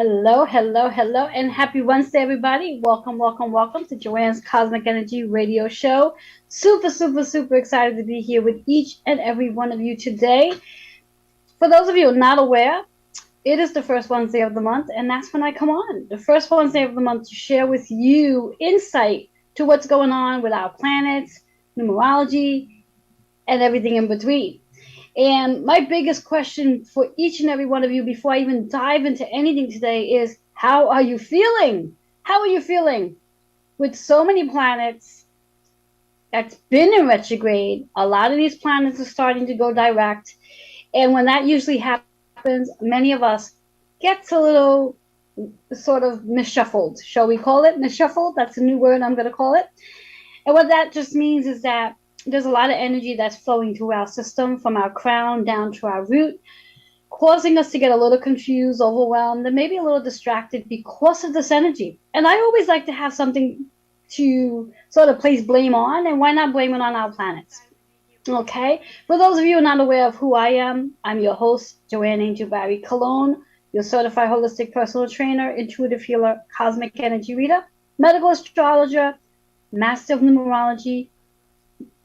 Hello, hello, hello, and happy Wednesday, everybody. Welcome, welcome, welcome to Joanne's Cosmic Energy Radio Show. Super, super, super excited to be here with each and every one of you today. For those of you not aware, it is the first Wednesday of the month, and that's when I come on. The first Wednesday of the month to share with you insight to what's going on with our planets, numerology, and everything in between. And my biggest question for each and every one of you before I even dive into anything today is, how are you feeling? How are you feeling? With so many planets that's been in retrograde, a lot of these planets are starting to go direct. And when that usually happens, many of us gets a little sort of misshuffled. Shall we call it misshuffled? That's a new word I'm going to call it. And what that just means is that there's a lot of energy that's flowing through our system from our crown down to our root, causing us to get a little confused, overwhelmed, and maybe a little distracted because of this energy. And I always like to have something to sort of place blame on, and why not blame it on our planets? Okay, for those of you who are not aware of who I am, I'm your host, Joanne Angel Barry Cologne, your certified holistic personal trainer, intuitive healer, cosmic energy reader, medical astrologer, master of numerology,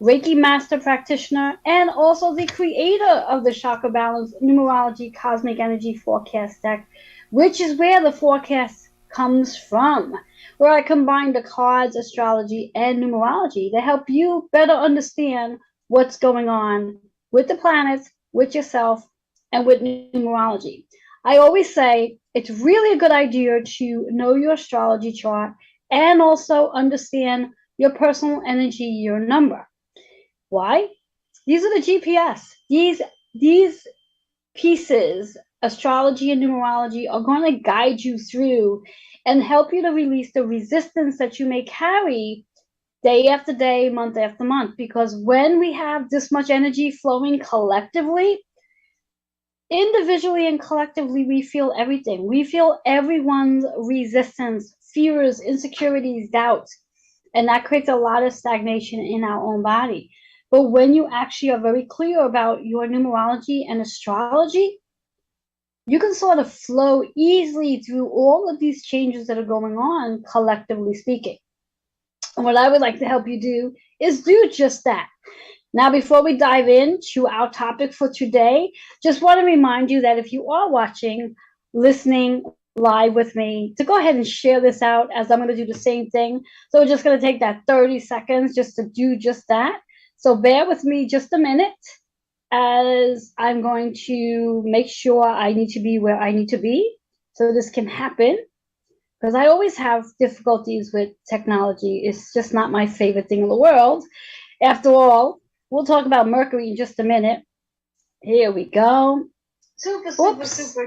Reiki master practitioner, and also the creator of the Chakra Balance Numerology Cosmic Energy Forecast deck, which is where the forecast comes from, where I combine the cards, astrology, and numerology to help you better understand what's going on with the planets, with yourself, and with numerology. I always say it's really a good idea to know your astrology chart and also understand your personal energy, your number. Why? These are the GPS. These pieces, astrology and numerology, are going to guide you through and help you to release the resistance that you may carry day after day, month after month. Because when we have this much energy flowing collectively, individually and collectively, we feel everything. We feel everyone's resistance, fears, insecurities, doubts, and that creates a lot of stagnation in our own body. But when you actually are very clear about your numerology and astrology, you can sort of flow easily through all of these changes that are going on, collectively speaking. And what I would like to help you do is do just that. Now, before we dive into our topic for today, just want to remind you that if you are watching, listening live with me, to go ahead and share this out, as I'm going to do the same thing. So we're just going to take that 30 seconds just to do just that. So bear with me just a minute as I'm going to make sure I need to be where I need to be so this can happen, because I always have difficulties with technology. It's just not my favorite thing in the world. After all, we'll talk about Mercury in just a minute. Here we go. Super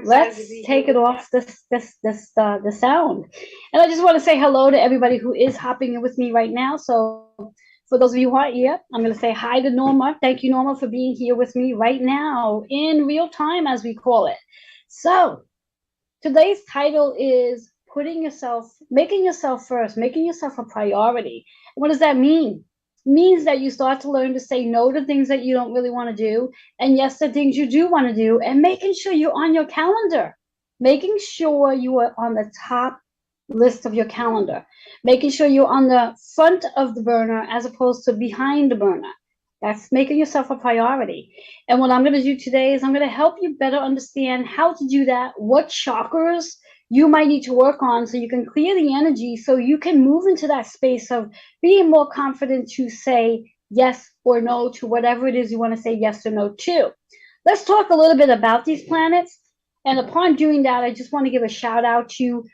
let's take it off the sound. And I just want to say hello to everybody who is hopping in with me right now. So for those of you who aren't here, I'm going to say hi to Norma. Thank you, Norma, for being here with me right now in real time, as we call it. So today's title is making yourself first, making yourself a priority. What does that mean? It means that you start to learn to say no to things that you don't really want to do, and yes to things you do want to do, and making sure you're on your calendar, making sure you are on the top list of your calendar, making sure you're on the front of the burner as opposed to behind the burner. That's making yourself a priority. And what I'm going to do today is I'm going to help you better understand how to do that, what chakras you might need to work on so you can clear the energy, so you can move into that space of being more confident to say yes or no to whatever it is you want to say yes or no to. Let's talk a little bit about these planets. And upon doing that, I just want to give a shout out to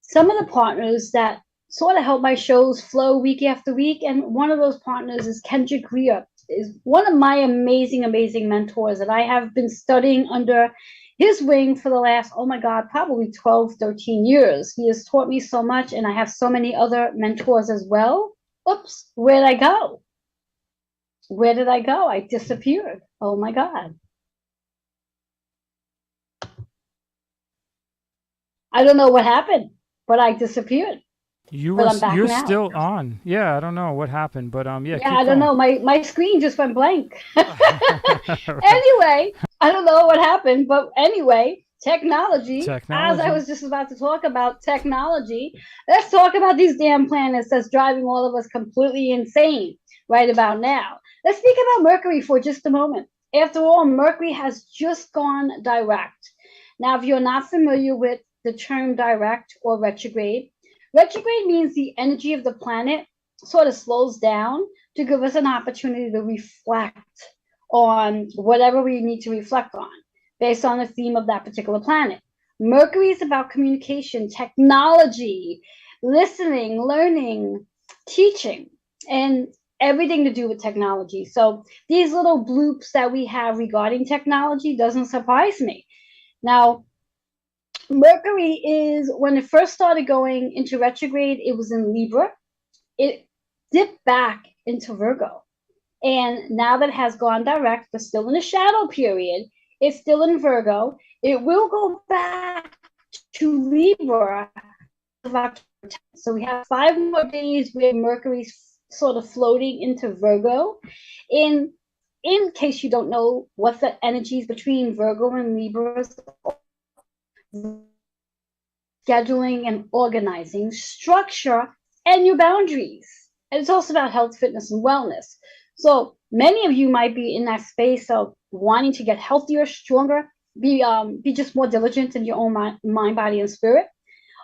some of the partners that sort of help my shows flow week after week. And one of those partners is Kendrick Greer, is one of my amazing, amazing mentors that I have been studying under his wing for the last, oh my God, probably 12, 13 years. He has taught me so much, and I have so many other mentors as well. Oops, where'd I go? Where did I go? I disappeared. Oh my God. I don't know what happened, but I disappeared. You're still on. Yeah, I don't know what happened, but yeah. Yeah, I don't know. My screen just went blank. Anyway, I don't know what happened, but anyway, technology, as I Technology. was just about to talk about technology, let's talk about these damn planets that's driving all of us completely insane right about now. Let's speak about Mercury for just a moment. After all, Mercury has just gone direct. Now, if you're not familiar with the term direct or retrograde, retrograde means the energy of the planet sort of slows down to give us an opportunity to reflect on whatever we need to reflect on based on the theme of that particular planet. Mercury is about communication, technology, listening, learning, teaching, and everything to do with technology. So these little bloops that we have regarding technology doesn't surprise me. Now, Mercury is, when it first started going into retrograde, it was in Libra. It dipped back into Virgo. And now that it has gone direct, but still in a shadow period, it's still in Virgo. It will go back to Libra. So we have 5 more days where Mercury's sort of floating into Virgo. In case you don't know what the energies between Virgo and Libra are, scheduling and organizing, structure, and your boundaries. And it's also about health, fitness, and wellness. So many of you might be in that space of wanting to get healthier, stronger, be just more diligent in your own mind, body, and spirit.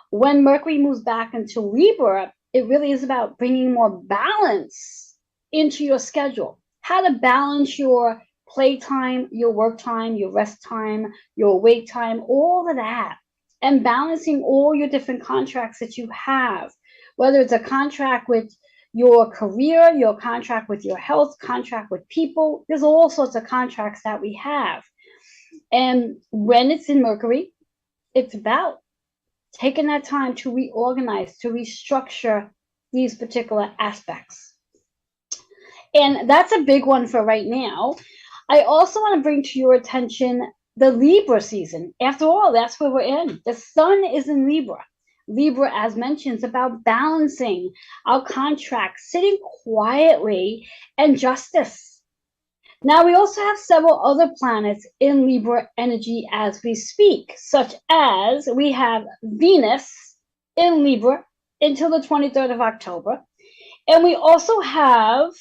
When Mercury moves back into Libra, it really is about bringing more balance into your schedule. How to balance your playtime, your work time, your rest time, your awake time, all of that. And balancing all your different contracts that you have, whether it's a contract with your career, your contract with your health, contract with people. There's all sorts of contracts that we have. And when it's in Mercury, it's about taking that time to reorganize, to restructure these particular aspects. And that's a big one for right now. I also want to bring to your attention the Libra season. After all, that's where we're in. The sun is in Libra. Libra, as mentioned, is about balancing our contracts, sitting quietly, and justice. Now, we also have several other planets in Libra energy as we speak, such as we have Venus in Libra until the 23rd of October. And we also have,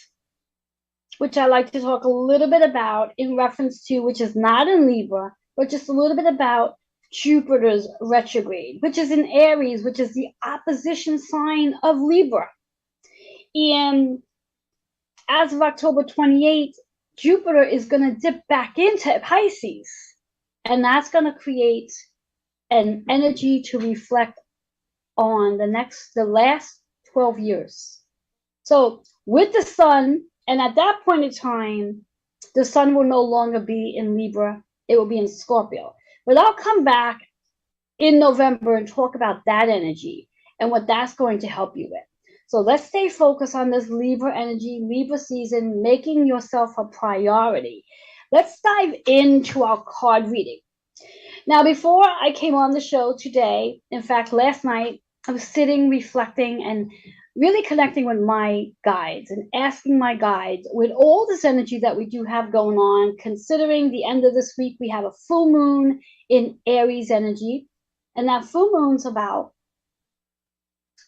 which I like to talk a little bit about in reference to, which is not in Libra, but just a little bit about Jupiter's retrograde, which is in Aries, which is the opposition sign of Libra. And as of October 28th, Jupiter is going to dip back into Pisces. And that's going to create an energy to reflect on the last 12 years. So with the sun, and at that point in time, the sun will no longer be in Libra. It will be in Scorpio. But I'll come back in November and talk about that energy and what that's going to help you with. So let's stay focused on this Libra energy, Libra season, making yourself a priority. Let's dive into our card reading. Now, before I came on the show today, in fact, last night, I was sitting, reflecting, and really connecting with my guides and asking my guides, with all this energy that we do have going on, considering the end of this week, we have a full moon in Aries energy. And that full moon's about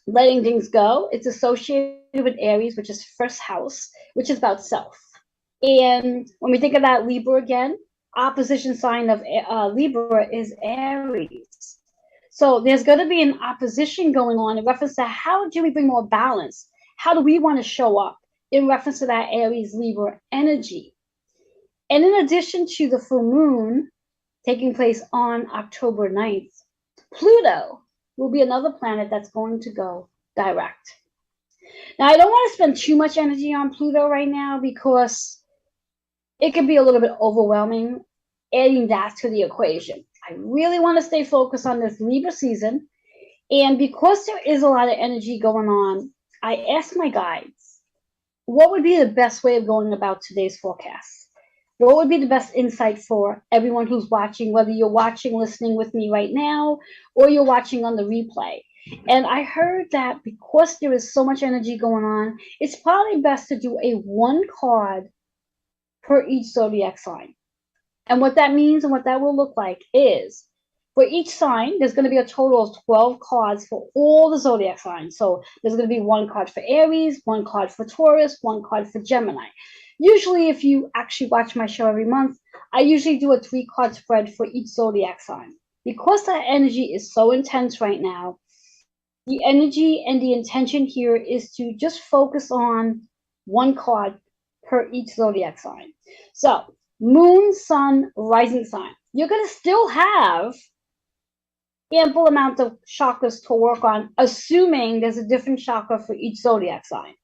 letting things go. It's associated with Aries, which is first house, which is about self. And when we think about Libra again, opposition sign of Libra is Aries. So there's going to be an opposition going on in reference to how do we bring more balance? How do we want to show up in reference to that Aries Libra energy? And in addition to the full moon taking place on October 9th, Pluto will be another planet that's going to go direct. Now, I don't want to spend too much energy on Pluto right now because it can be a little bit overwhelming adding that to the equation. I really want to stay focused on this Libra season. And because there is a lot of energy going on, I asked my guides, what would be the best way of going about today's forecast? What would be the best insight for everyone who's watching, whether you're watching, listening with me right now, or you're watching on the replay? And I heard that because there is so much energy going on, it's probably best to do a one card per each zodiac sign. And what that means and what that will look like is For each sign, there's going to be a total of 12 cards for all the zodiac signs. So there's going to be one card for Aries, one card for Taurus, one card for Gemini. Usually, if you actually watch my show every month, I usually do a 3-card spread for each zodiac sign. Because that energy is so intense right now, the energy and the intention here is to just focus on one card per each zodiac sign. So, moon, sun, rising sign. You're going to still have ample amount of chakras to work on, assuming there's a different chakra for each zodiac sign.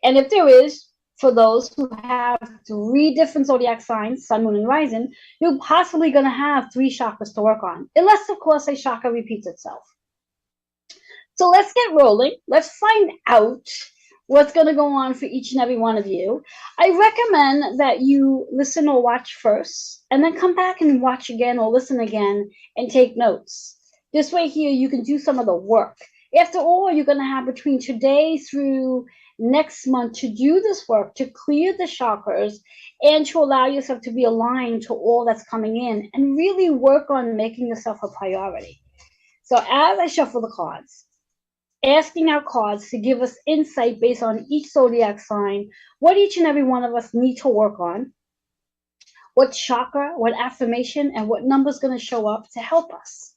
And if there is, for those who have 3 different zodiac signs, sun, moon, and rising, you're possibly going to have 3 chakras to work on, unless, of course, a chakra repeats itself. So let's get rolling. Let's find out what's going to go on for each and every one of you. I recommend that you listen or watch first, and then come back and watch again or listen again and take notes. This way here, you can do some of the work. After all, you're going to have between today through next month to do this work, to clear the chakras and to allow yourself to be aligned to all that's coming in and really work on making yourself a priority. So as I shuffle the cards, asking our cards to give us insight based on each zodiac sign, what each and every one of us need to work on, what chakra, what affirmation, and what number is going to show up to help us.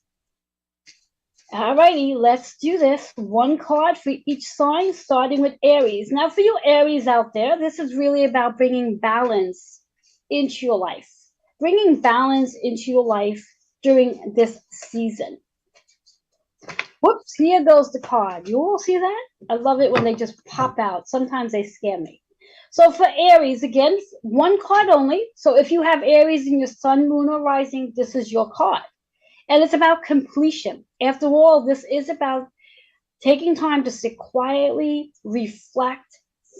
Alrighty, let's do this. 1 card for each sign, starting with Aries. Now, for you Aries out there, this is really about bringing balance into your life. Bringing balance into your life during this season. Whoops, here goes the card. You all see that? I love it when they just pop out. Sometimes they scare me. So for Aries, again, 1 card only. So if you have Aries in your sun, moon, or rising, this is your card. And it's about completion. After all, this is about taking time to sit quietly, reflect,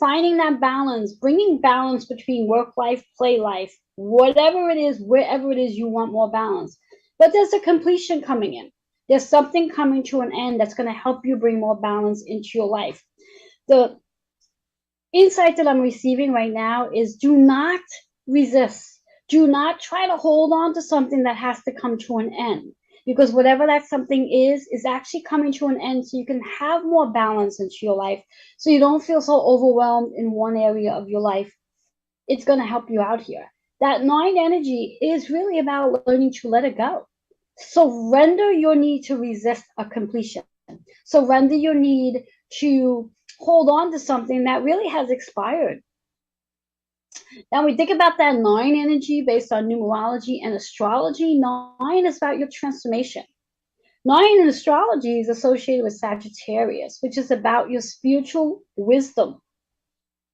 finding that balance, bringing balance between work life, play life, whatever it is, wherever it is you want more balance. But there's a completion coming in. There's something coming to an end that's going to help you bring more balance into your life. The insight that I'm receiving right now is do not resist. Do not try to hold on to something that has to come to an end. Because whatever that something is actually coming to an end so you can have more balance into your life. So you don't feel so overwhelmed in one area of your life. It's going to help you out here. That 9 energy is really about learning to let it go. Surrender your need to resist a completion. Surrender your need to hold on to something that really has expired. Now, we think about that 9 energy based on numerology and astrology. 9 is about your transformation. 9 in astrology is associated with Sagittarius, which is about your spiritual wisdom.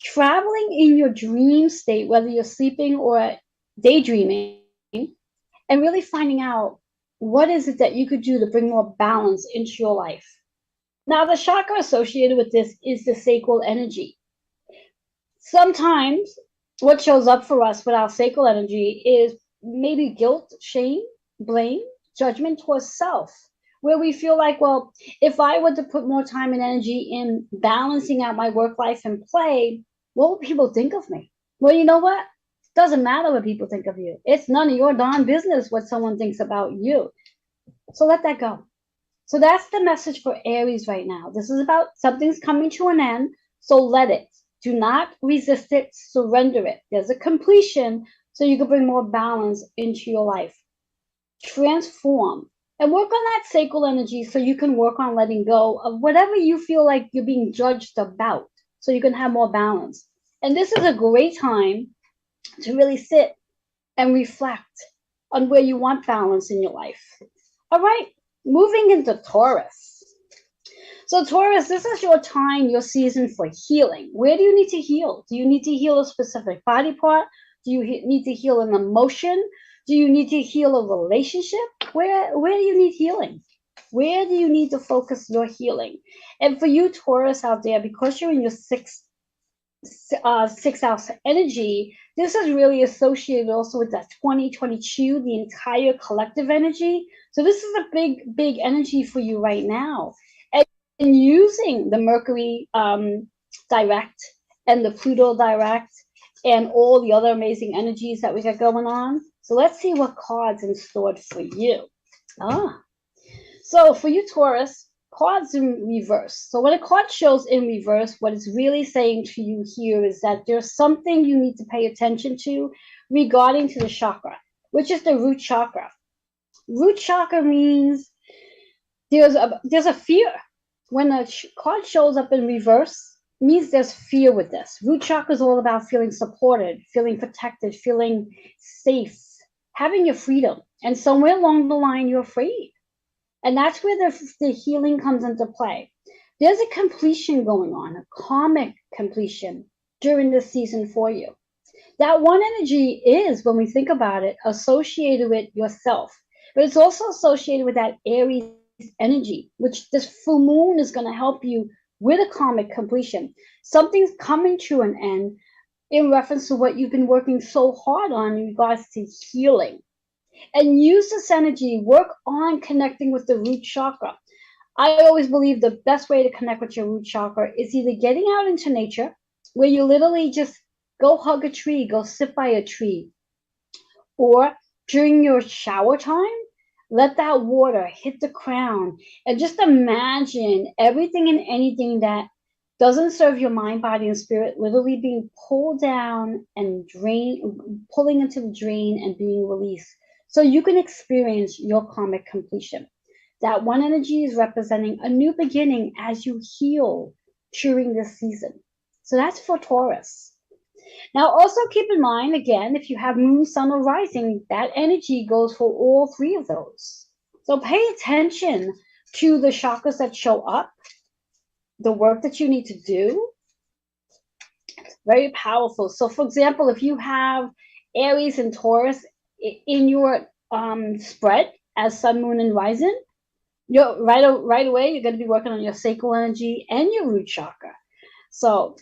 Traveling in your dream state, whether you're sleeping or daydreaming, and really finding out what is it that you could do to bring more balance into your life. Now, the chakra associated with this is the sacral energy. Sometimes what shows up for us with our sacral energy is maybe guilt, shame, blame, judgment towards self, where we feel like, well, if I were to put more time and energy in balancing out my work life and play, what will people think of me? Well, you know what? Doesn't matter what people think of you. It's none of your darn business what someone thinks about you. So let that go. So that's the message for Aries right now. This is about something's coming to an end, so let it. Do not resist it, surrender it. There's a completion so you can bring more balance into your life. Transform and work on that sacral energy so you can work on letting go of whatever you feel like you're being judged about so you can have more balance. And this is a great time to really sit and reflect on where you want balance in your life. All right, moving into Taurus. So Taurus, this is your time, your season for healing. Where do you need to heal? Do you need to heal a specific body part? Do you need to heal an emotion? Do you need to heal a relationship? Where do you need healing? Where do you need to focus your healing? And for you Taurus out there, because you're in your sixth house energy, this is really associated also with that 2022, the entire collective energy. So this is a big energy for you right now. And using the Mercury direct and the Pluto direct and all the other amazing energies that we got going on. So let's see what cards in store for you. So for you, Taurus, cards in reverse. So when a card shows in reverse, what it's really saying to you here is that there's something you need to pay attention to regarding to the chakra, which is the root chakra. Root chakra means there's a fear. When a card shows up in reverse, means there's fear with this. Root chakra is all about feeling supported, feeling protected, feeling safe, having your freedom. And somewhere along the line, you're afraid. And that's where the healing comes into play. There's a completion going on, a karmic completion during this season for you. That one energy is, when we think about it, associated with yourself. But it's also associated with that Aries energy, which this full moon is going to help you with a karmic completion. Something's coming to an end in reference to what you've been working so hard on in regards to healing. And use this energy, work on connecting with the root chakra. I always believe the best way to connect with your root chakra is either getting out into nature, where you literally just go hug a tree, go sit by a tree, or during your shower time, let that water hit the crown and just imagine everything and anything that doesn't serve your mind, body, and spirit literally being pulled down and pulling into the drain and being released, so you can experience your karmic completion. That one energy is representing a new beginning as you heal during this season. So that's for Taurus. Now, also keep in mind, again, if you have moon, sun, or rising, that energy goes for all three of those. So pay attention to the chakras that show up, the work that you need to do. It's very powerful. So, for example, if you have Aries and Taurus in your spread as sun, moon, and rising, you're right away, you're going to be working on your sacral energy and your root chakra. So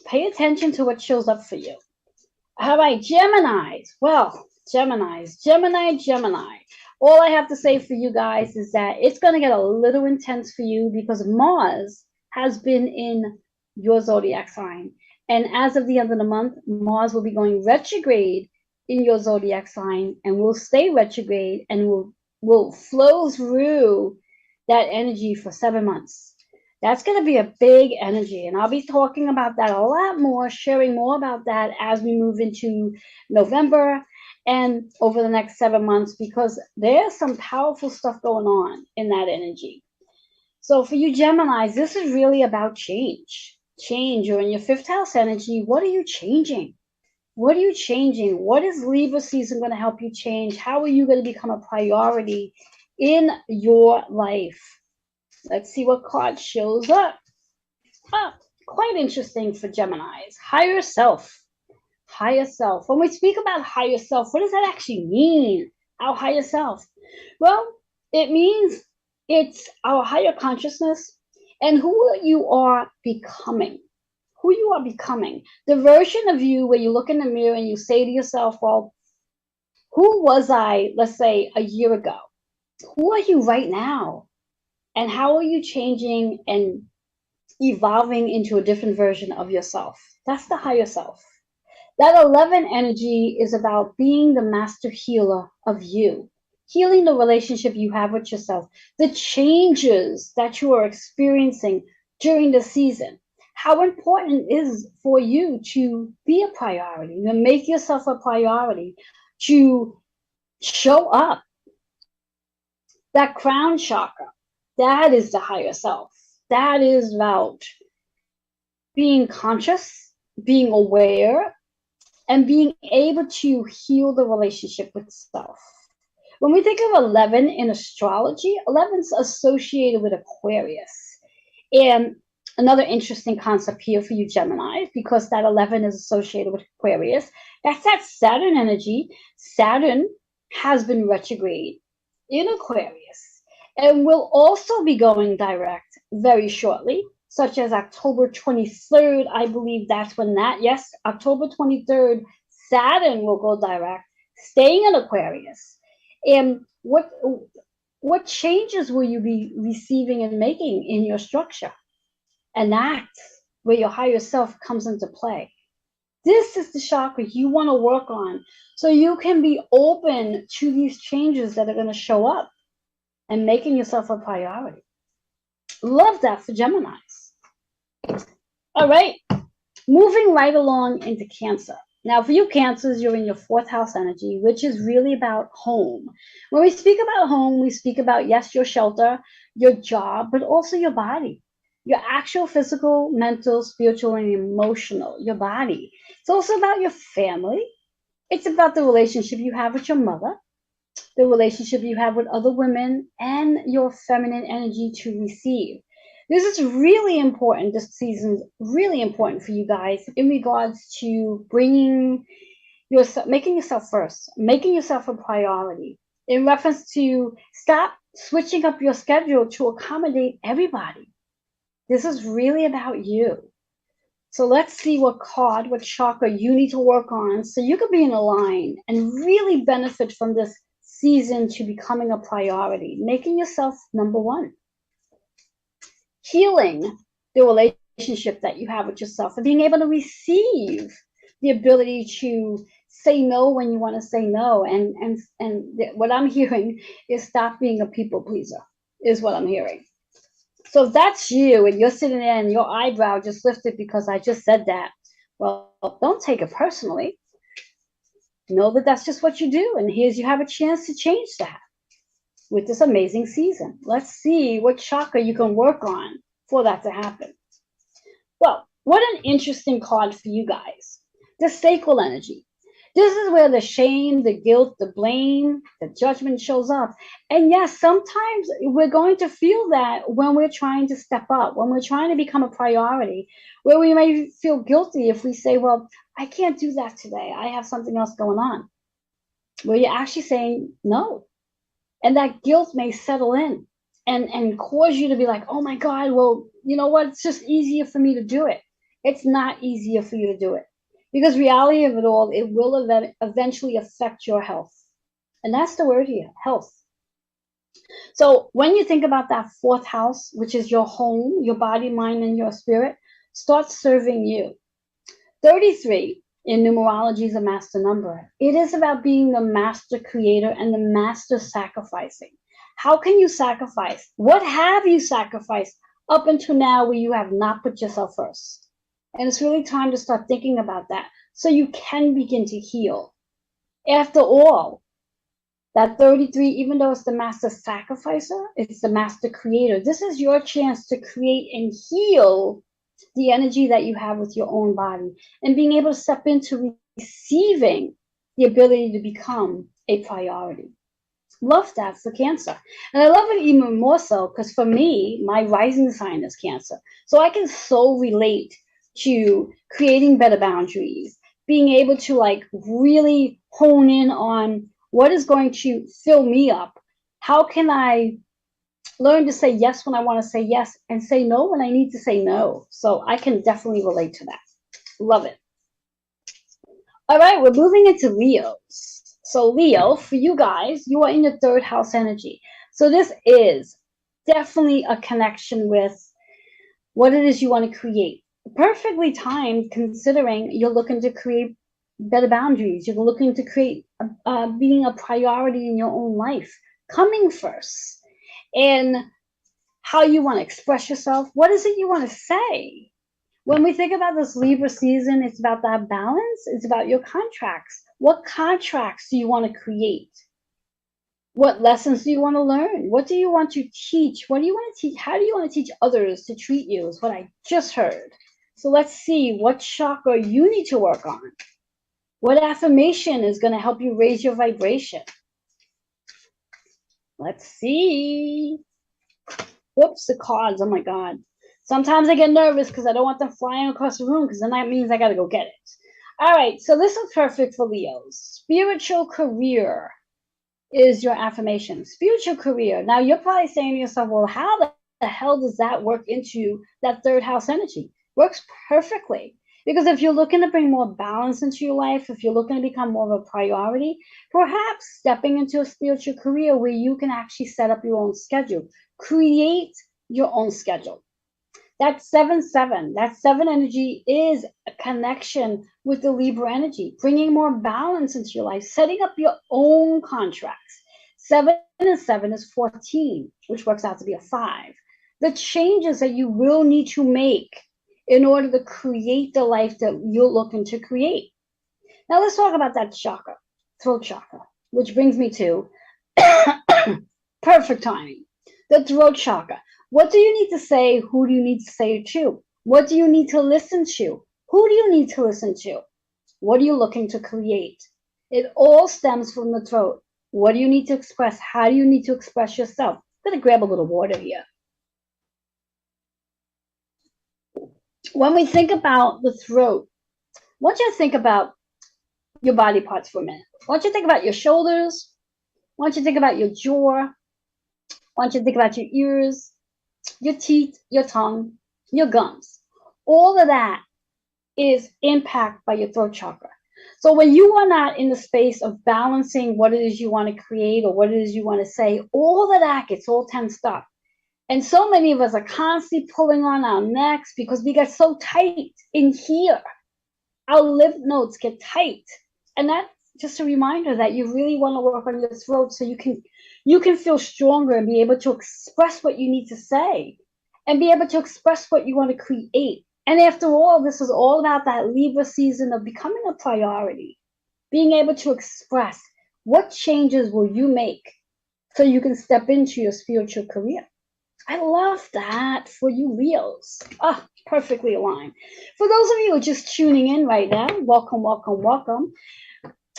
pay attention to what shows up for you. All right, Geminis. Well, Gemini. All I have to say for you guys is that it's going to get a little intense for you because Mars has been in your zodiac sign. And as of the end of the month, Mars will be going retrograde in your zodiac sign and will stay retrograde and will flow through that energy for 7 months. That's going to be a big energy, and I'll be talking about that a lot more, sharing more about that as we move into November and over the next 7 months, because there's some powerful stuff going on in that energy. So for you Geminis, this is really about change. You're in your fifth house energy. What are you changing? What are you changing? What is Libra season going to help you change? How are you going to become a priority in your life? Let's see what card shows up. Quite interesting for Geminis. Higher self. When we speak about higher self, what does that actually mean? Our higher self? Well, it means it's our higher consciousness and who you are becoming. The version of you where you look in the mirror and you say to yourself, well, who was I, let's say, a year ago? Who are you right now? And how are you changing and evolving into a different version of yourself? That's the higher self. That 11 energy is about being the master healer of you, healing the relationship you have with yourself, the changes that you are experiencing during the season. How important it is for you to be a priority, to make yourself a priority, to show up. That crown chakra, that is the higher self. That is about being conscious, being aware, and being able to heal the relationship with self. When we think of 11 in astrology, 11's associated with Aquarius. And another interesting concept here for you Gemini, because that 11 is associated with Aquarius, that's that Saturn energy. Saturn has been retrograde in Aquarius and will also be going direct very shortly, such as October 23rd. I believe that's when October 23rd, Saturn will go direct, staying in Aquarius. And what changes will you be receiving and making in your structure? And that's where your higher self comes into play. This is the chakra you want to work on so you can be open to these changes that are going to show up. and making yourself a priority. Love that for Geminis. All right, moving right along into Cancer. Now, for you Cancers, you're in your 4th house energy, which is really about home. When we speak about home, we speak about, yes, your shelter, your job, but also your body, your actual physical, mental, spiritual, and emotional, your body. It's also about your family. It's about the relationship you have with your mother, the relationship you have with other women, and your feminine energy to receive. This is really important. This season's really important for you guys in regards to bringing yourself, making yourself first, making yourself a priority. In reference to stop switching up your schedule to accommodate everybody. This is really about you. So let's see what card, what chakra you need to work on so you can be in a line and really benefit from this season to becoming a priority, making yourself number one. Healing the relationship that you have with yourself and being able to receive the ability to say no when you want to say no. And what I'm hearing is stop being a people pleaser, is what I'm hearing. So if that's you and you're sitting there and your eyebrow just lifted because I just said that, well, don't take it personally. Know that that's just what you do. And here's you have a chance to change that with this amazing season. Let's see what chakra you can work on for that to happen. Well, what an interesting card for you guys. The sacral energy. This is where the shame, the guilt, the blame, the judgment shows up. And yes, sometimes we're going to feel that when we're trying to step up, when we're trying to become a priority, where we may feel guilty if we say, well, I can't do that today. I have something else going on. Where you're actually saying no. And that guilt may settle in and cause you to be like, oh my God, well, you know what? It's just easier for me to do it. It's not easier for you to do it. Because reality of it all, it will eventually affect your health. And that's the word here, health. So when you think about that 4th house, which is your home, your body, mind, and your spirit, start serving you. 33 in numerology is a master number. It is about being the master creator and the master sacrificing. How can you sacrifice? What have you sacrificed up until now where you have not put yourself first? And it's really time to start thinking about that so you can begin to heal. After all, that 33, even though it's the master sacrificer, it's the master creator. This is your chance to create and heal the energy that you have with your own body and being able to step into receiving the ability to become a priority. Love that for Cancer. And I love it even more so because for me, my rising sign is Cancer. So I can so relate to creating better boundaries, being able to like really hone in on what is going to fill me up. How can I learn to say yes when I want to say yes and say no when I need to say no? So I can definitely relate to that. Love it. All right, we're moving into Leos. So Leo, for you guys, you are in your 3rd house energy. So this is definitely a connection with what it is you want to create. Perfectly timed considering you're looking to create better boundaries. You're looking to create being a priority in your own life, coming first. And how you want to express yourself. What is it you want to say? When we think about this Libra season, it's about that balance. It's about your contracts. What contracts do you want to create? What lessons do you want to learn? What do you want to teach? What do you want to teach? How do you want to teach others to treat you is what I just heard. So let's see what chakra you need to work on. What affirmation is going to help you raise your vibration? Let's see. Whoops, the cards. Oh my God. Sometimes I get nervous because I don't want them flying across the room because then that means I got to go get it. All right, so this is perfect for Leos. Spiritual career is your affirmation. Spiritual career. Now, you're probably saying to yourself, well, how the hell does that work into that 3rd house energy? Works perfectly. Because if you're looking to bring more balance into your life, if you're looking to become more of a priority, perhaps stepping into a spiritual career where you can actually set up your own schedule. Create your own schedule. That 7-7, that 7 energy is a connection with the Libra energy, bringing more balance into your life, setting up your own contracts, 7 and 7 is 14, which works out to be a 5. The changes that you will need to make in order to create the life that you're looking to create. Now let's talk about that chakra, throat chakra, which brings me to perfect timing. The throat chakra. What do you need to say? Who do you need to say it to? What do you need to listen to? Who do you need to listen to? What are you looking to create? It all stems from the throat. What do you need to express? How do you need to express yourself? I'm going to grab a little water here. When we think about the throat, I want you to think about your body parts for a minute. I want you to think about your shoulders. I want you to think about your jaw. I want you to think about your ears, your teeth, your tongue, your gums. All of that is impacted by your throat chakra. So when you are not in the space of balancing what it is you want to create or what it is you want to say, all of that gets all tensed up. And so many of us are constantly pulling on our necks because we get so tight in here. Our lymph nodes get tight. And that's just a reminder that you really want to work on your throat so you can feel stronger and be able to express what you need to say and be able to express what you want to create. And after all, this is all about that Libra season of becoming a priority, being able to express what changes will you make so you can step into your spiritual career. I love that for you Leos. Perfectly aligned. For those of you who are just tuning in right now, welcome, welcome, welcome.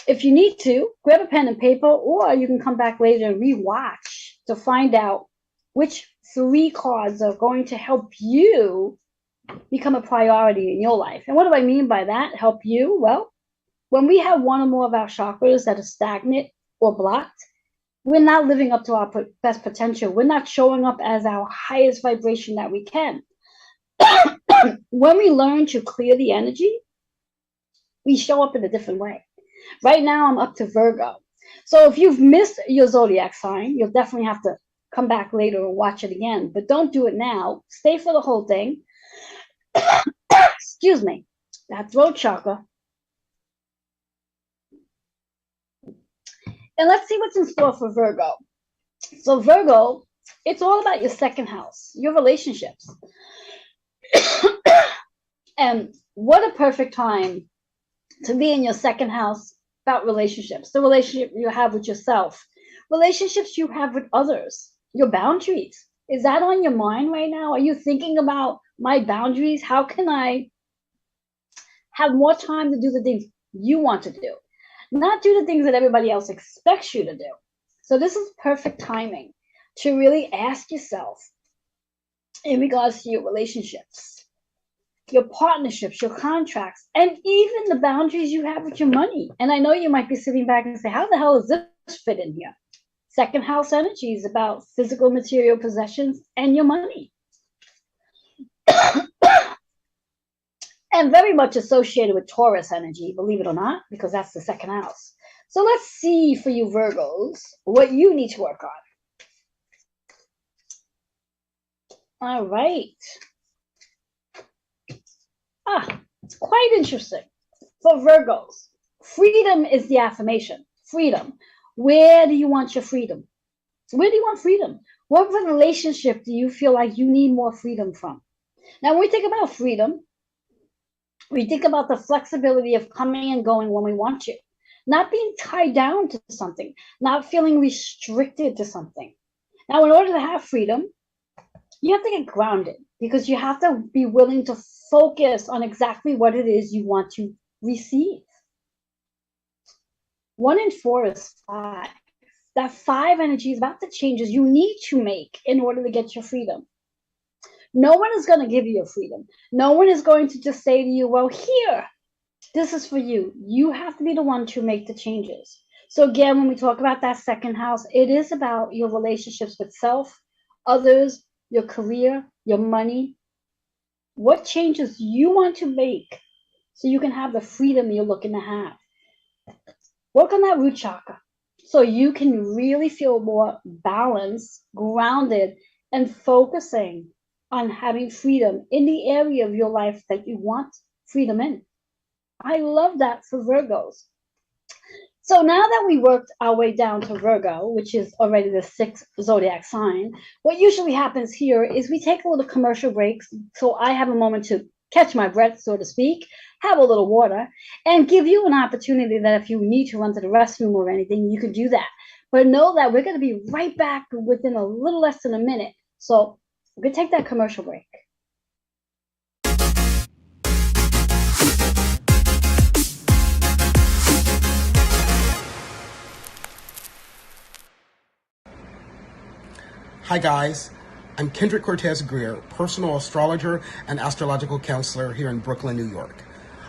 If you need to, grab a pen and paper, or you can come back later and rewatch to find out which 3 cards are going to help you become a priority in your life. And what do I mean by that? Help you? Well, when we have one or more of our chakras that are stagnant or blocked, we're not living up to our best potential. We're not showing up as our highest vibration that we can. When we learn to clear the energy, we show up in a different way. Right now, I'm up to Virgo. So if you've missed your zodiac sign, you'll definitely have to come back later and watch it again. But don't do it now. Stay for the whole thing. Excuse me. That throat chakra. And let's see what's in store for Virgo. So Virgo, it's all about your second house, your relationships. And what a perfect time to be in your second house about relationships. The relationship you have with yourself, relationships you have with others, your boundaries. Is that on your mind right now? Are you thinking about my boundaries? How can I have more time to do the things you want to do? Not do the things that everybody else expects you to do. So this is perfect timing to really ask yourself in regards to your relationships, your partnerships, your contracts, and even the boundaries you have with your money. And I know you might be sitting back and say, how the hell does this fit in here? Second house energy is about physical material possessions and your money. And very much associated with Taurus energy, believe it or not, because that's the second house. So let's see for you Virgos what you need to work on. All right. It's quite interesting. For Virgos, freedom is the affirmation. Freedom. Where do you want your freedom? Where do you want freedom? What relationship do you feel like you need more freedom from? Now, when we think about freedom, we think about the flexibility of coming and going when we want to, not being tied down to something, not feeling restricted to something. Now, in order to have freedom, you have to get grounded because you have to be willing to focus on exactly what it is you want to receive. 1 in 4 is 5. That 5 energy is about the changes you need to make in order to get your freedom. No one is going to give you your freedom. No one is going to just say to you, well, here, this is for you. You have to be the one to make the changes. So again, when we talk about that second house, it is about your relationships with self, others, your career, your money. What changes you want to make so you can have the freedom you're looking to have. Work on that root chakra so you can really feel more balanced, grounded, and focusing on having freedom in the area of your life that you want freedom in. I love that for Virgos. So now that we worked our way down to Virgo, which is already the 6th zodiac sign, what usually happens here is we take a little commercial break, so I have a moment to catch my breath, so to speak, have a little water, and give you an opportunity that if you need to run to the restroom or anything, you can do that. But know that we're going to be right back within a little less than a minute. So we're going to take that commercial break. Hi guys, I'm Kendrick Cortez Greer, personal astrologer and astrological counselor here in Brooklyn, New York.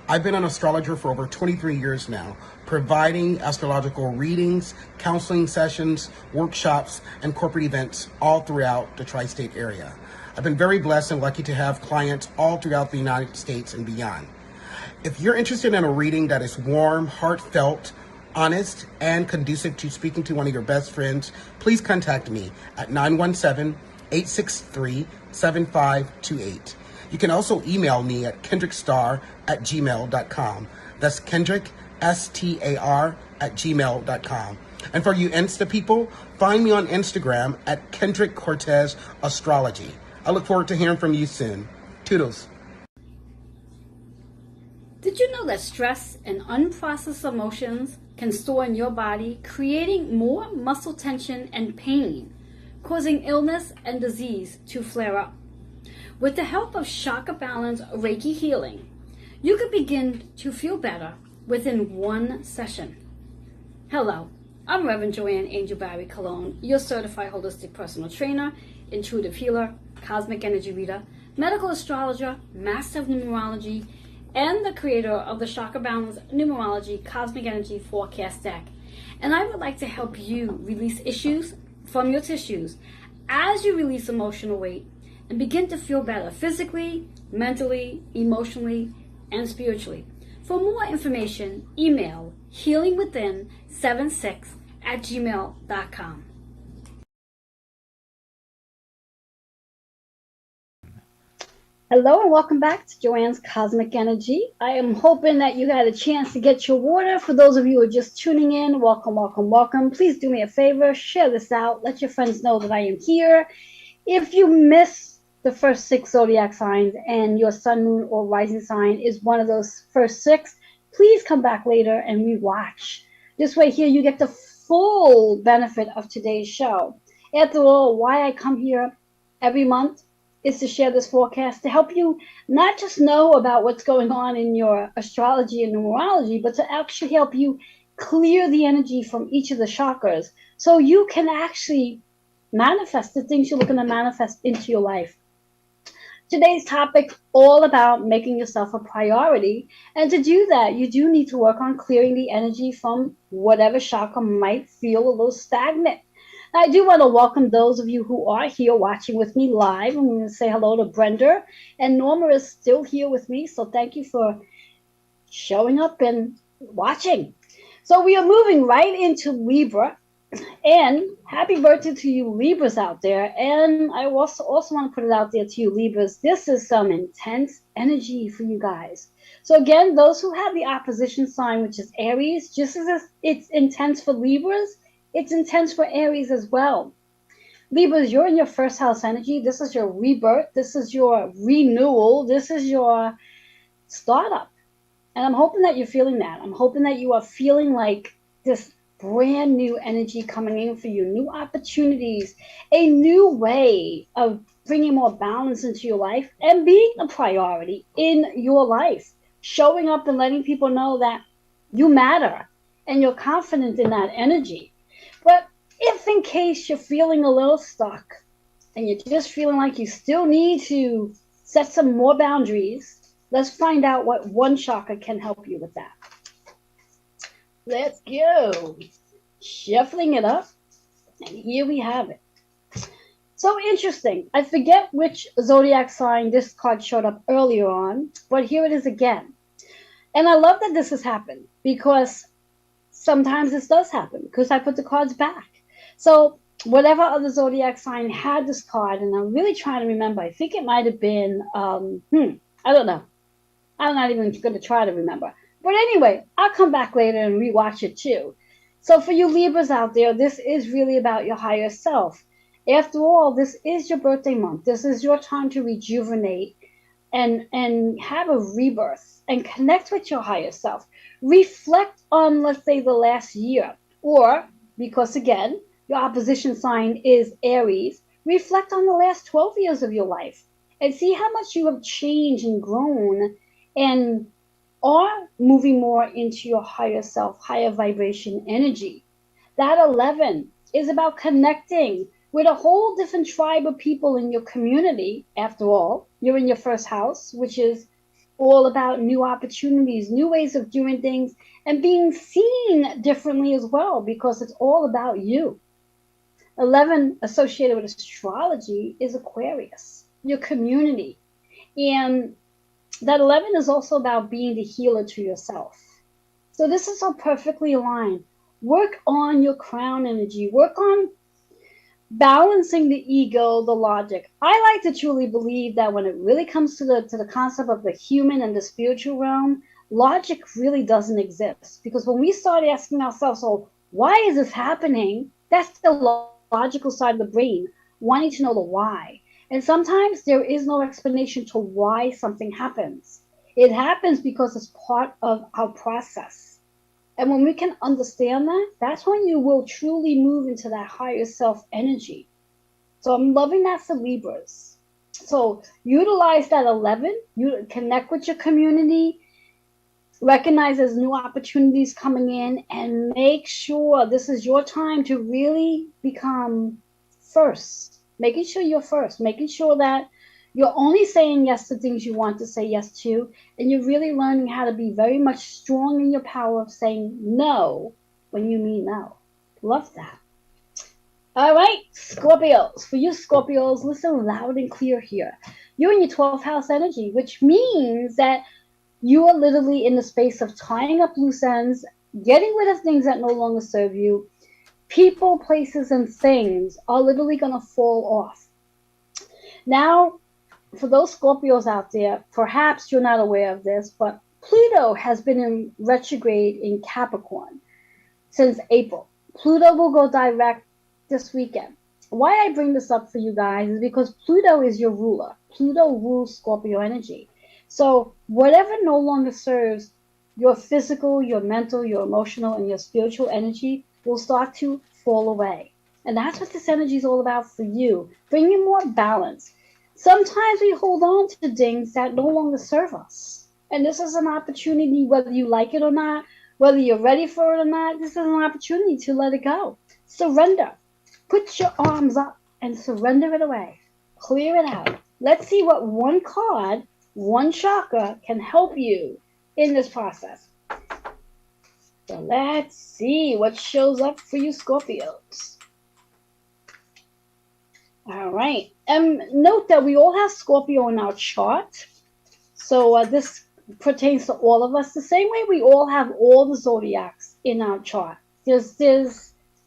I've been an astrologer for over 23 years now, providing astrological readings, counseling sessions, workshops, and corporate events all throughout the tri-state area. I've been very blessed and lucky to have clients all throughout the United States and beyond. If you're interested in a reading that is warm, heartfelt, honest, and conducive to speaking to one of your best friends, please contact me at 917-863-7528. You can also email me at kendrickstar@gmail.com. That's Kendrick, STAR, @gmail.com. And for you Insta people, find me on Instagram at Kendrick Cortez Astrology. I look forward to hearing from you soon. Toodles. Did you know that stress and unprocessed emotions can store in your body, creating more muscle tension and pain, causing illness and disease to flare up? With the help of Chakra Balance Reiki healing, you can begin to feel better within one session. Hello, I'm Reverend Joanne Angel Barry Cologne, your certified holistic personal trainer, intuitive healer, cosmic energy reader, medical astrologer, master of numerology, and the creator of the Chakra Balance Numerology Cosmic Energy Forecast Deck. And I would like to help you release issues from your tissues as you release emotional weight and begin to feel better physically, mentally, emotionally, and spiritually. For more information, email healingwithin76@gmail.com. Hello and welcome back to Joanne's Cosmic Energy. I am hoping that you had a chance to get your water. For those of you who are just tuning in, welcome, welcome, welcome. Please do me a favor, share this out. Let your friends know that I am here. If you miss the first 6 zodiac signs and your sun, moon, or rising sign is one of those first 6, please come back later and rewatch. This way here you get the full benefit of today's show. After all, why I come here every month is to share this forecast to help you not just know about what's going on in your astrology and numerology, but to actually help you clear the energy from each of the chakras so you can actually manifest the things you're looking to manifest into your life. Today's topic all about making yourself a priority, and to do that you do need to work on clearing the energy from whatever chakra might feel a little stagnant. I do want to welcome those of you who are here watching with me live. I'm going to say hello to Brenda, and Norma is still here with me, so thank you for showing up and watching. So we are moving right into Libra, and happy birthday to you Libras out there. And I also want to put it out there to you Libras, this is some intense energy for you guys. So again, those who have the opposition sign, which is Aries, just as it's intense for Libras, it's intense for Aries as well. Libras, you're in your first house energy. This is your rebirth. This is your renewal. This is your startup. And I'm hoping that you're feeling that. I'm hoping that you are feeling like this brand new energy coming in for you, new opportunities, a new way of bringing more balance into your life and being a priority in your life, showing up and letting people know that you matter and you're confident in that energy. But if in case you're feeling a little stuck and you're just feeling like you still need to set some more boundaries, let's find out what one chakra can help you with that. Let's go. Shuffling it up. And here we have it. So interesting. I forget which zodiac sign this card showed up earlier on, but here it is again. And I love that this has happened because sometimes this does happen because I put the cards back. So whatever other zodiac sign had this card, and I'm really trying to remember, I think it might have been, I don't know. I'm not even going to try to remember. But anyway, I'll come back later and rewatch it too. So for you Libras out there, this is really about your higher self. After all, this is your birthday month. This is your time to rejuvenate and have a rebirth and connect with your higher self. Reflect on, let's say, the last year, or because again, your opposition sign is Aries, reflect on the last 12 years of your life and see how much you have changed and grown and are moving more into your higher self, higher vibration energy. That 11 is about connecting with a whole different tribe of people in your community. After all, you're in your first house, which is all about new opportunities, new ways of doing things, and being seen differently as well, because it's all about you. 11 associated with astrology is Aquarius, your community. And that 11 is also about being the healer to yourself. So this is all perfectly aligned. Work on your crown energy. Work on balancing the ego, the logic. I like to truly believe that when it really comes to the concept of the human and the spiritual realm, logic really doesn't exist. Because when we start asking ourselves, oh, why is this happening? That's the logical side of the brain wanting to know the why. And sometimes there is no explanation to why something happens. It happens because it's part of our process. And when we can understand that, that's when you will truly move into that higher self energy. So I'm loving that for Libras. So utilize that 11, you connect with your community, recognize there's new opportunities coming in, and make sure this is your time to really become first. Making sure you're first, making sure that you're only saying yes to things you want to say yes to, and you're really learning how to be very much strong in your power of saying no when you mean no. Love that. All right, Scorpios. For you Scorpios, listen loud and clear here. You're in your 12th house energy, which means that you are literally in the space of tying up loose ends, getting rid of things that no longer serve you. People, places, and things are literally going to fall off. Now, for those Scorpios out there, perhaps you're not aware of this, but Pluto has been in retrograde in Capricorn since April. Pluto will go direct this weekend. Why I bring this up for you guys is because Pluto is your ruler. Pluto rules Scorpio energy. So whatever no longer serves your physical, your mental, your emotional, and your spiritual energy will start to fall away. And that's what this energy is all about for you, bringing more balance. Sometimes we hold on to things that no longer serve us. And this is an opportunity, whether you like it or not, whether you're ready for it or not, this is an opportunity to let it go. Surrender. Put your arms up and surrender it away. Clear it out. Let's see what one card, one chakra can help you in this process. So let's see what shows up for you Scorpios. All right. Note that we all have Scorpio in our chart. So this pertains to all of us. The same way we all have all the zodiacs in our chart. There's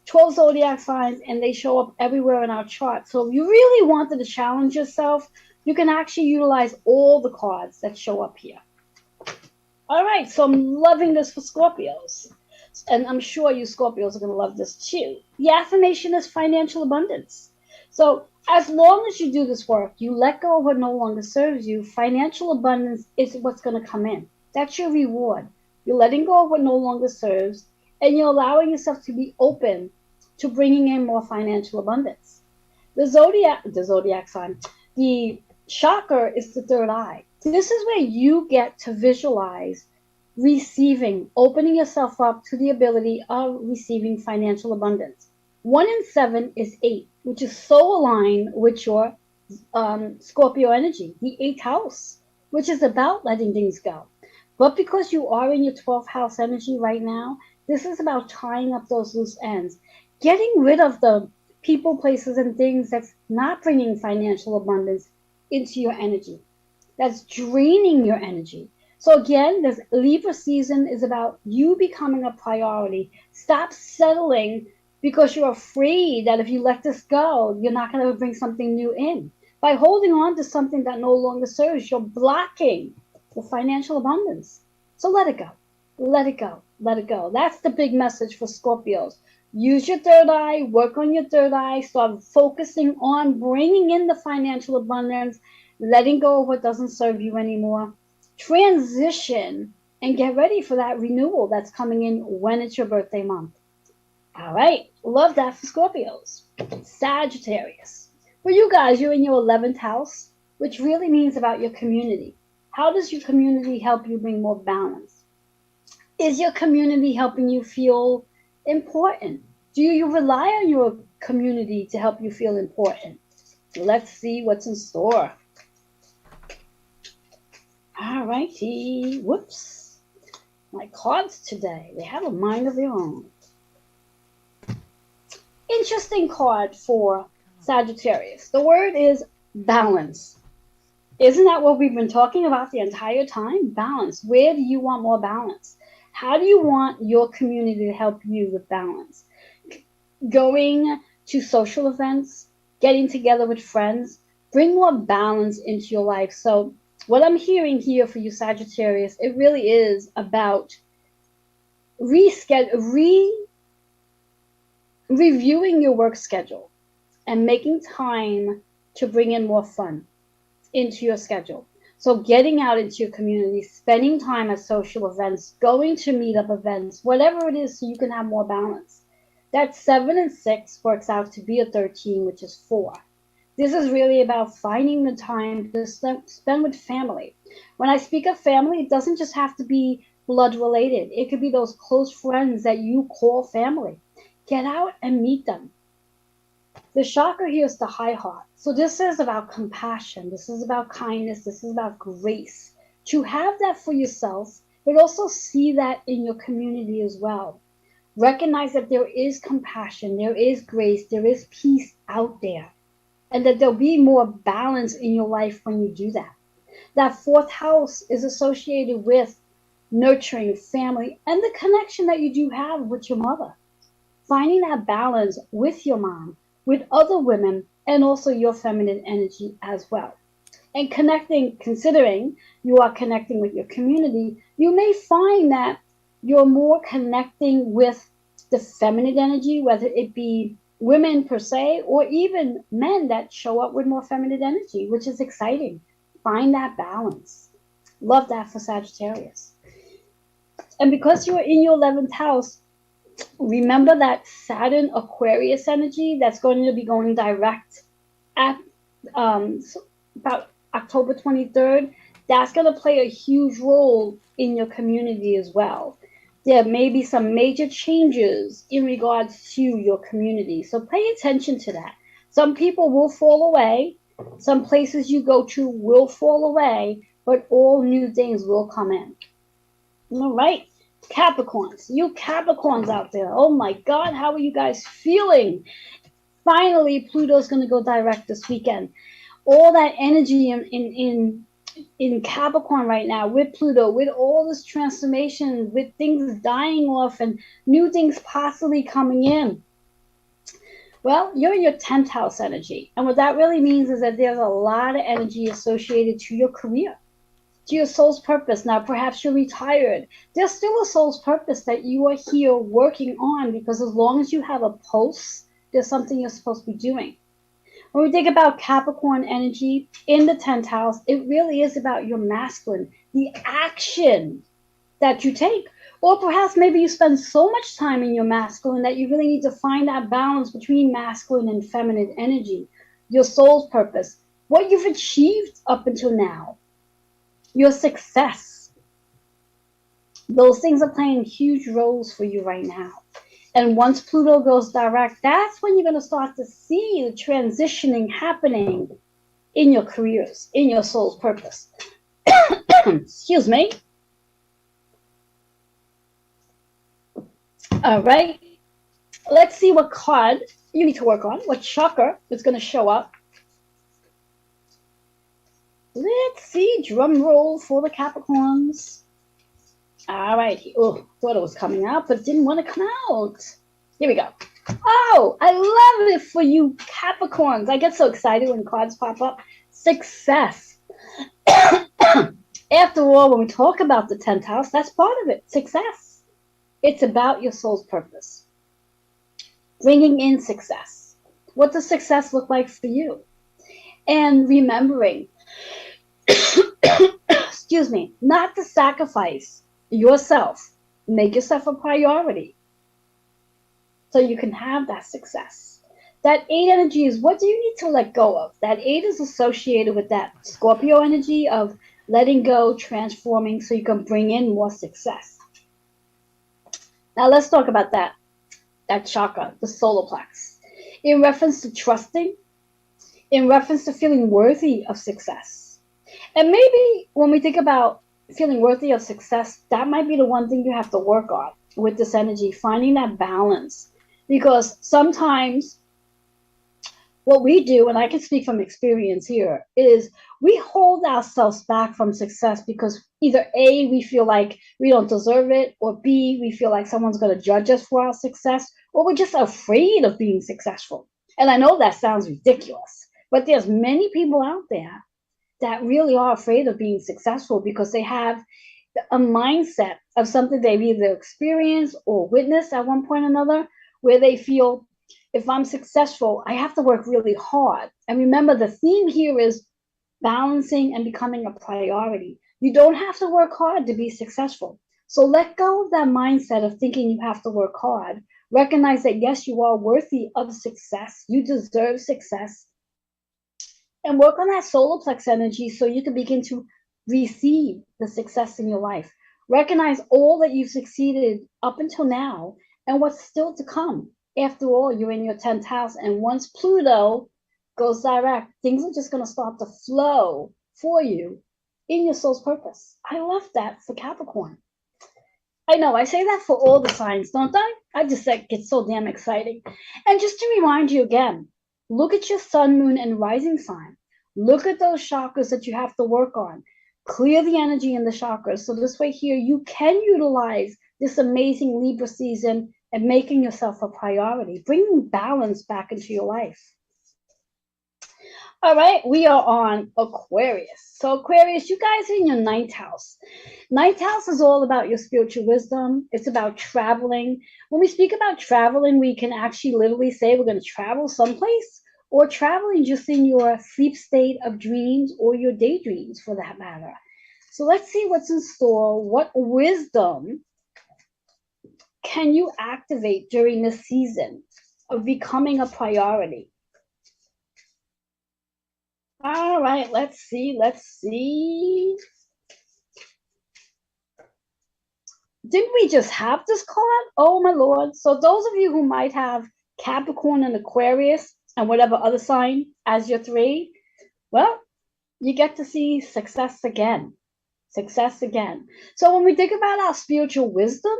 12 zodiac signs, and they show up everywhere in our chart. So if you really wanted to challenge yourself, you can actually utilize all the cards that show up here. All right, so I'm loving this for Scorpios. And I'm sure you Scorpios are going to love this too. The affirmation is financial abundance. So as long as you do this work, you let go of what no longer serves you, financial abundance is what's going to come in. That's your reward. You're letting go of what no longer serves, and you're allowing yourself to be open to bringing in more financial abundance. The zodiac sign, the chakra is the third eye. This is where you get to visualize receiving, opening yourself up to the ability of receiving financial abundance. 1 in 7 is 8, which is so aligned with your Scorpio energy, the 8th house, which is about letting things go. But because you are in your 12th house energy right now, this is about tying up those loose ends, getting rid of the people, places, and things that's not bringing financial abundance into your energy, that's draining your energy. So again, this Libra season is about you becoming a priority. Stop settling because you're afraid that if you let this go, you're not going to bring something new in. By holding on to something that no longer serves, you're blocking the financial abundance. So let it go. Let it go. Let it go. That's the big message for Scorpios. Use your third eye, work on your third eye, start focusing on bringing in the financial abundance, letting go of what doesn't serve you anymore. Transition and get ready for that renewal that's coming in when it's your birthday month. All right, love that for Scorpios. Sagittarius. For you guys, you're in your 11th house, which really means about your community. How does your community help you bring more balance? Is your community helping you feel important? Do you rely on your community to help you feel important? Let's see what's in store. All righty. Whoops. My cards today, they have a mind of their own. Interesting card for Sagittarius. The word is balance. Isn't that what we've been talking about the entire time? Balance. Where do you want more balance? How do you want your community to help you with balance? Going to social events, getting together with friends, bring more balance into your life. So what I'm hearing here for you, Sagittarius, it really is about reviewing your work schedule and making time to bring in more fun into your schedule. So getting out into your community, spending time at social events, going to meetup events, whatever it is, so you can have more balance. That 7 and 6 works out to be a 13, which is 4. This is really about finding the time to spend with family. When I speak of family, it doesn't just have to be blood related. It could be those close friends that you call family. Get out and meet them. The chakra here is the high heart. So this is about compassion. This is about kindness. This is about grace. To have that for yourself, but also see that in your community as well. Recognize that there is compassion, there is grace, there is peace out there, and that there'll be more balance in your life when you do that. That 4th house is associated with nurturing family and the connection that you do have with your mother. Finding that balance with your mom, with other women, and also your feminine energy as well. And considering you are connecting with your community, you may find that you're more connecting with the feminine energy, whether it be women per se, or even men that show up with more feminine energy, which is exciting. Find that balance. Love that for Sagittarius. And because you're in your 11th house, remember that Saturn Aquarius energy that's going to be going direct at about October 23rd. That's going to play a huge role in your community as well. There may be some major changes in regards to your community, so pay attention to that. Some people will fall away. Some places you go to will fall away, but all new things will come in. All right. Capricorns, you Capricorns out there, oh my God, how are you guys feeling? Finally, Pluto's going to go direct this weekend. All that energy in Capricorn right now with Pluto, with all this transformation, with things dying off and new things possibly coming in. Well, you're in your 10th house energy. And what that really means is that there's a lot of energy associated to your career, to your soul's purpose. Now, perhaps you're retired. There's still a soul's purpose that you are here working on, because as long as you have a pulse, there's something you're supposed to be doing. When we think about Capricorn energy in the 10th house, it really is about your masculine, the action that you take. Or perhaps maybe you spend so much time in your masculine that you really need to find that balance between masculine and feminine energy, your soul's purpose, what you've achieved up until now, your success. Those things are playing huge roles for you right now. And once Pluto goes direct, that's when you're going to start to see the transitioning happening in your careers, in your soul's purpose. Excuse me. All right. Let's see what card you need to work on, what chakra is going to show up. Let's see, drum roll for the Capricorns. All right. Oh, thought it was coming out, but it didn't want to come out. Here we go. Oh, I love it for you Capricorns. I get so excited when cards pop up. Success. After all, when we talk about the 10th house, that's part of it. Success. It's about your soul's purpose. Bringing in success. What does success look like for you? And remembering, excuse me, not to sacrifice yourself. Make yourself a priority so you can have that success. That 8 energy is what do you need to let go of? That 8 is associated with that Scorpio energy of letting go, transforming, so you can bring in more success. Now let's talk about that chakra, the solar plex, in reference to trusting, in reference to feeling worthy of success. And maybe when we think about feeling worthy of success, that might be the one thing you have to work on with this energy, finding that balance. Because sometimes what we do, and I can speak from experience here, is we hold ourselves back from success because either A, we feel like we don't deserve it, or B, we feel like someone's going to judge us for our success, or we're just afraid of being successful. And I know that sounds ridiculous, but there's many people out there that really are afraid of being successful because they have a mindset of something they've either experienced or witnessed at one point or another, where they feel, if I'm successful, I have to work really hard. And remember, the theme here is balancing and becoming a priority. You don't have to work hard to be successful. So let go of that mindset of thinking you have to work hard. Recognize that, yes, you are worthy of success. You deserve success. And work on that solar plex energy so you can begin to receive the success in your life. Recognize all that you've succeeded up until now and what's still to come. After all, you're in your 10th house, and once Pluto goes direct, things are just going to start to flow for you in your soul's purpose. I love that for Capricorn. I know, I say that for all the signs, don't I? I just get so damn exciting. And just to remind you again, look at your sun, moon, and rising sign. Look at those chakras that you have to work on. Clear the energy in the chakras. So this way here, you can utilize this amazing Libra season and making yourself a priority, bringing balance back into your life. All right, we are on Aquarius. So Aquarius, you guys are in your 9th house. 9th house is all about your spiritual wisdom. It's about traveling. When we speak about traveling, we can actually literally say we're going to travel someplace, or traveling just in your sleep state of dreams or your daydreams for that matter. So let's see what's in store. What wisdom can you activate during this season of becoming a priority? All right, let's see. Didn't we just have this card? Oh my Lord. So those of you who might have Capricorn and Aquarius and whatever other sign as your 3, well, you get to see success again. Success again. So when we think about our spiritual wisdom,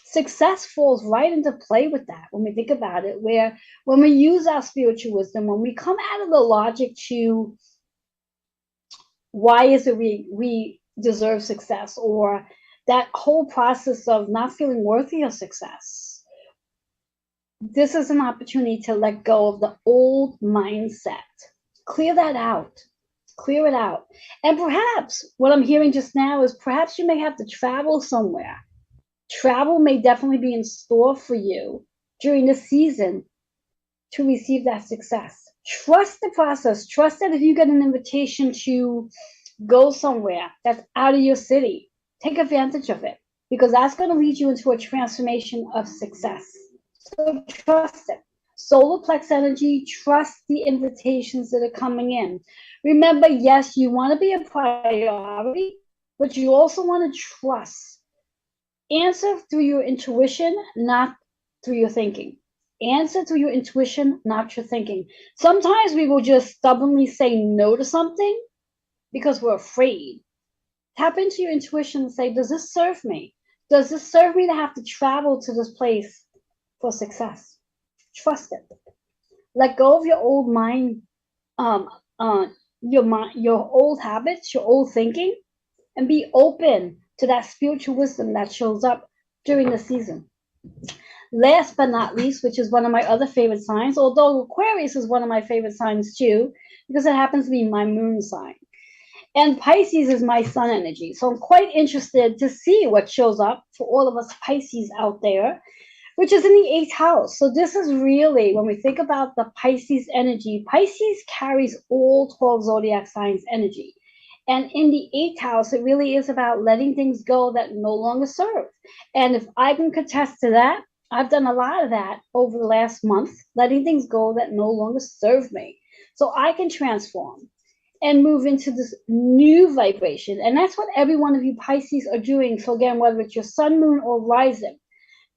success falls right into play with that when we think about it, where when we use our spiritual wisdom, when we come out of the logic to why is it we deserve success, or that whole process of not feeling worthy of success, this is an opportunity to let go of the old mindset. Clear that out. Clear it out. And perhaps what I'm hearing just now is perhaps you may have to travel somewhere. Travel may definitely be in store for you during this season to receive that success. Trust the process. Trust that if you get an invitation to go somewhere that's out of your city, take advantage of it, because that's going to lead you into a transformation of success. So trust it. Solar plex energy, trust the invitations that are coming in. Remember, yes, you want to be a priority, but you also want to trust. Answer through your intuition, not through your thinking. Answer through your intuition, not your thinking. Sometimes we will just stubbornly say no to something because we're afraid. Tap into your intuition and say, does this serve me? Does this serve me to have to travel to this place for success? Trust it. Let go of your old mind, your old habits, your old thinking, and be open to that spiritual wisdom that shows up during the season. Last but not least, which is one of my other favorite signs, although Aquarius is one of my favorite signs too, because it happens to be my moon sign. And Pisces is my sun energy. So I'm quite interested to see what shows up for all of us Pisces out there, which is in the 8th house. So this is really, when we think about the Pisces energy, Pisces carries all 12 zodiac signs energy. And in the 8th house, it really is about letting things go that no longer serve. And if I can contest to that, I've done a lot of that over the last month, letting things go that no longer serve me. So I can transform and move into this new vibration. And that's what every one of you Pisces are doing. So again, whether it's your sun, moon, or rising,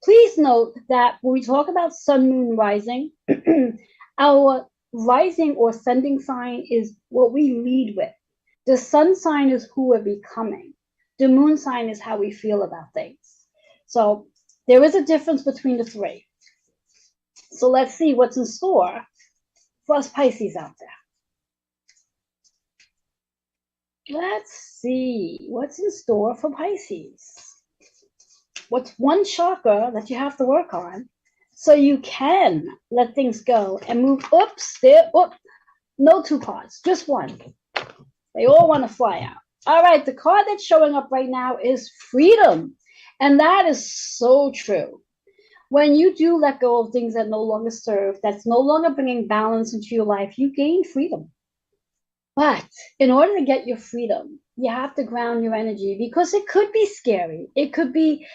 please note that when we talk about sun, moon, rising, our rising or ascending sign is what we lead with. The sun sign is who we're becoming. The moon sign is how we feel about things. So there is a difference between the three. So let's see what's in store for us Pisces out there. Let's see what's in store for Pisces. What's one chakra that you have to work on so you can let things go and move? No two cards, just one. They all want to fly out. All right, the card that's showing up right now is freedom. And that is so true. When you do let go of things that no longer serve, that's no longer bringing balance into your life, you gain freedom. But in order to get your freedom, you have to ground your energy, because it could be scary. It could be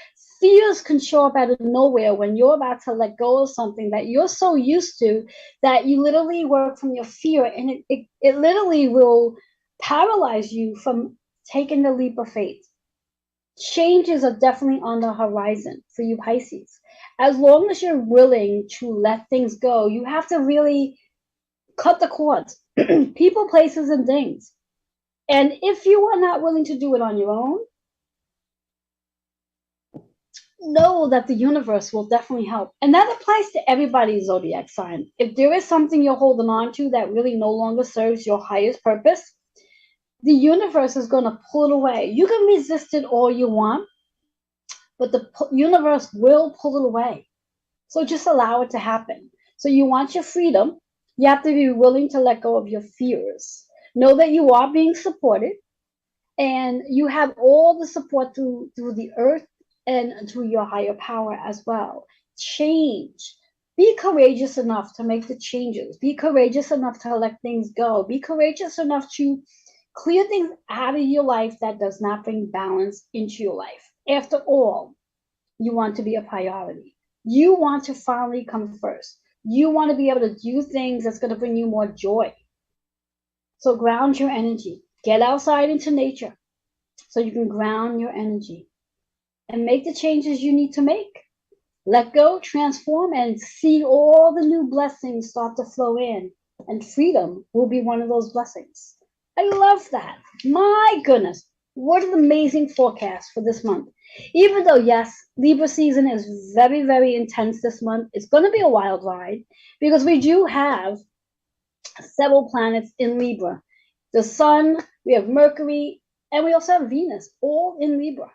fears can show up out of nowhere when you're about to let go of something that you're so used to that you literally work from your fear, and it literally will paralyze you from taking the leap of faith. Changes are definitely on the horizon for you Pisces. As long as you're willing to let things go, you have to really cut the cords. People, places, and things. And if you are not willing to do it on your own, know that the universe will definitely help. And that applies to everybody's zodiac sign. If there is something you're holding on to that really no longer serves your highest purpose, the universe is going to pull it away. You can resist it all you want, but the universe will pull it away. So just allow it to happen. So you want your freedom. You have to be willing to let go of your fears. Know that you are being supported, and you have all the support through the earth and through your higher power as well. Change. Be courageous enough to make the changes. Be courageous enough to let things go. Be courageous enough to clear things out of your life that does not bring balance into your life. After all, you want to be a priority. You want to finally come first. You want to be able to do things that's going to bring you more joy. So ground your energy. Get outside into nature so you can ground your energy and make the changes you need to make. Let go, transform, and see all the new blessings start to flow in. And freedom will be one of those blessings. I love that. My goodness, what an amazing forecast for this month. Even though, yes, Libra season is very, very intense this month, it's going to be a wild ride because we do have several planets in Libra. The Sun, we have Mercury, and we also have Venus, all in Libra.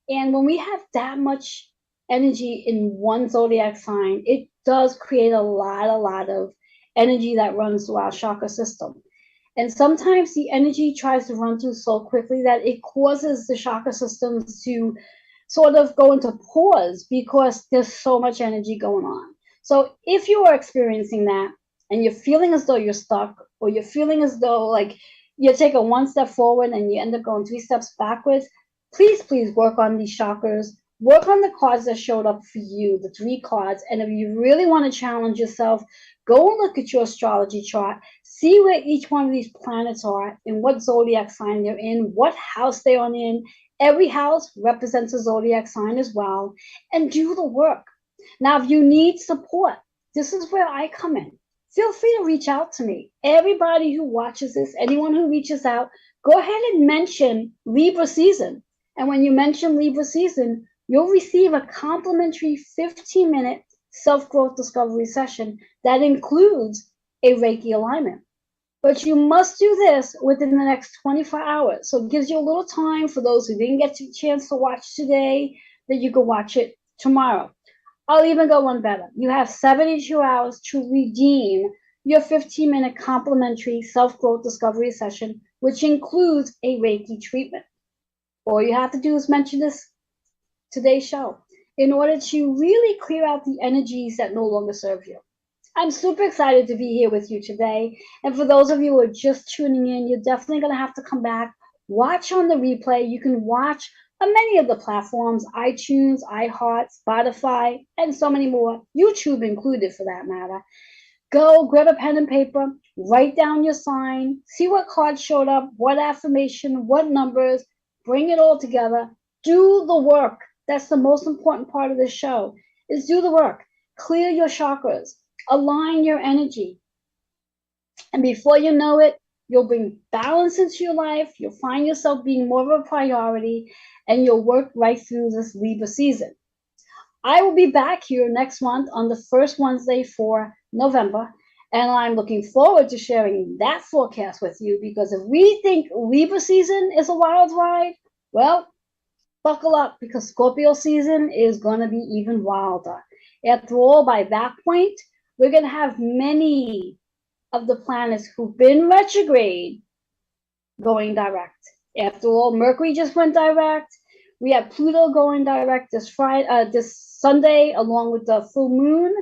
And when we have that much energy in one zodiac sign, it does create a lot of energy that runs through our chakra system. And sometimes the energy tries to run through so quickly that it causes the chakra systems to sort of go into pause because there's so much energy going on. So if you are experiencing that and you're feeling as though you're stuck, or you're feeling as though like you take a one step forward and you end up going 3 steps backwards, please work on these chakras. Work on the cards that showed up for you, the 3 cards. And if you really want to challenge yourself, go and look at your astrology chart. See where each one of these planets are, and what zodiac sign they're in, what house they're in. Every house represents a zodiac sign as well. And do the work. Now, if you need support, this is where I come in. Feel free to reach out to me. Everybody who watches this, anyone who reaches out, go ahead and mention Libra season. And when you mention Libra season, you'll receive a complimentary 15-minute self-growth discovery session that includes a Reiki alignment. But you must do this within the next 24 hours. So it gives you a little time for those who didn't get a chance to watch today, that you can watch it tomorrow. I'll even go one better. You have 72 hours to redeem your 15-minute complimentary self-growth discovery session which includes a Reiki treatment. All you have to do is mention this today's show in order to really clear out the energies that no longer serve you. I'm super excited to be here with you today. And for those of you who are just tuning in, you're definitely going to have to come back, watch on the replay. You can watch on many of the platforms, iTunes, iHeart, Spotify, and so many more, YouTube included for that matter. Go grab a pen and paper, write down your sign, see what cards showed up, what affirmation, what numbers, bring it all together. Do the work. That's the most important part of this show, is do the work. Clear your chakras. Align your energy. And before you know it, you'll bring balance into your life. You'll find yourself being more of a priority, and you'll work right through this Libra season. I will be back here next month on the first Wednesday for November, and I'm looking forward to sharing that forecast with you, because if we think Libra season is a wild ride, well, buckle up, because Scorpio season is going to be even wilder. After all, by that point, we're going to have many of the planets who've been retrograde going direct. After all, Mercury just went direct. We have Pluto going direct this Sunday, along with the full moon.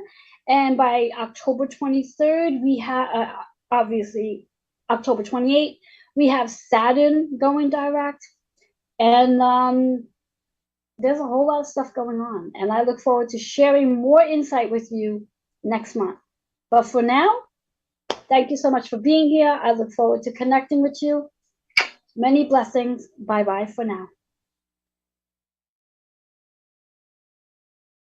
And by October 23rd, we have, obviously, October 28th, we have Saturn going direct. And there's a whole lot of stuff going on. And I look forward to sharing more insight with you next month. But for now, thank you so much for being here. I look forward to connecting with you. Many blessings. Bye-bye for now.